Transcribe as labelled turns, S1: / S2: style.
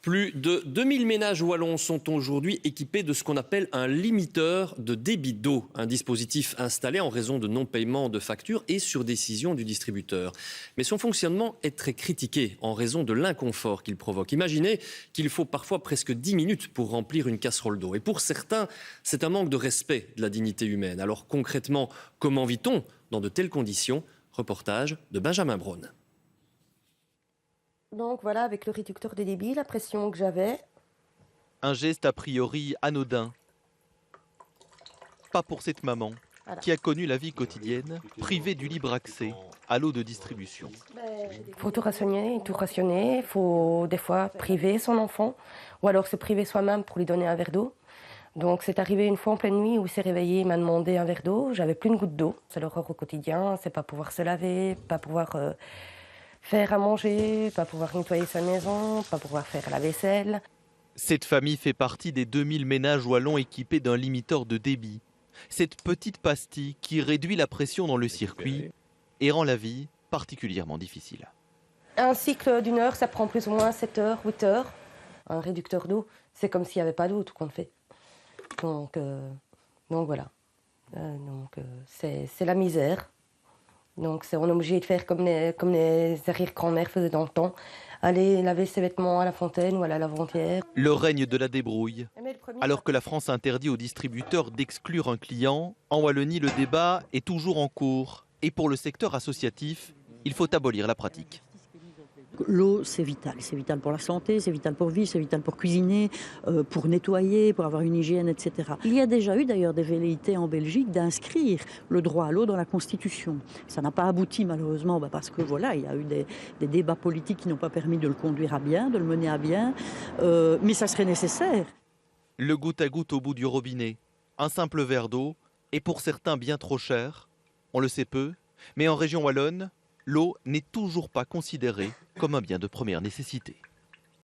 S1: Plus de 2000 ménages wallons sont aujourd'hui équipés de ce qu'on appelle un limiteur de débit d'eau, un dispositif installé en raison de non-paiement de factures et sur décision du distributeur. Mais son fonctionnement est très critiqué en raison de l'inconfort qu'il provoque. Imaginez qu'il faut parfois presque 10 minutes pour remplir une casserole d'eau. Et pour certains, c'est un manque de respect de la dignité humaine. Alors concrètement, comment vit-on dans de telles conditions ? Reportage de Benjamin Braun.
S2: Donc voilà, avec le réducteur de débit, la pression que j'avais.
S3: Un geste a priori anodin. Pas pour cette maman qui a connu la vie quotidienne privée du libre accès à l'eau de distribution.
S2: Il faut tout rationner, il faut des fois priver son enfant ou alors se priver soi-même pour lui donner un verre d'eau. Donc c'est arrivé une fois en pleine nuit où il s'est réveillé, il m'a demandé un verre d'eau, j'avais plus une goutte d'eau. C'est l'horreur au quotidien, c'est pas pouvoir se laver, pas pouvoir faire à manger, pas pouvoir nettoyer sa maison, pas pouvoir faire la vaisselle.
S3: Cette famille fait partie des 2000 ménages wallons équipés d'un limiteur de débit. Cette petite pastille qui réduit la pression dans le circuit et rend la vie particulièrement difficile.
S2: Un cycle d'une heure, ça prend plus ou moins 7 heures, 8 heures. Un réducteur d'eau, c'est comme s'il n'y avait pas d'eau, tout qu'on fait. Donc voilà. C'est la misère. Donc on est obligé de faire comme les arrière-grand-mères faisaient dans le temps. Aller laver ses vêtements à la fontaine ou à la lavandière.
S3: Le règne de la débrouille. Alors que la France interdit aux distributeurs d'exclure un client, en Wallonie, le débat est toujours en cours. Et pour le secteur associatif, il faut abolir la pratique.
S4: L'eau, c'est vital pour la santé, c'est vital pour vivre, c'est vital pour cuisiner, pour nettoyer, pour avoir une hygiène, etc. Il y a déjà eu d'ailleurs des velléités en Belgique d'inscrire le droit à l'eau dans la Constitution. Ça n'a pas abouti malheureusement parce que voilà, il y a eu des débats politiques qui n'ont pas permis de le conduire à bien, de le mener à bien, mais ça serait nécessaire.
S3: Le goutte à goutte au bout du robinet, un simple verre d'eau, est pour certains bien trop cher. On le sait peu, mais en région wallonne, l'eau n'est toujours pas considérée comme un bien de première nécessité.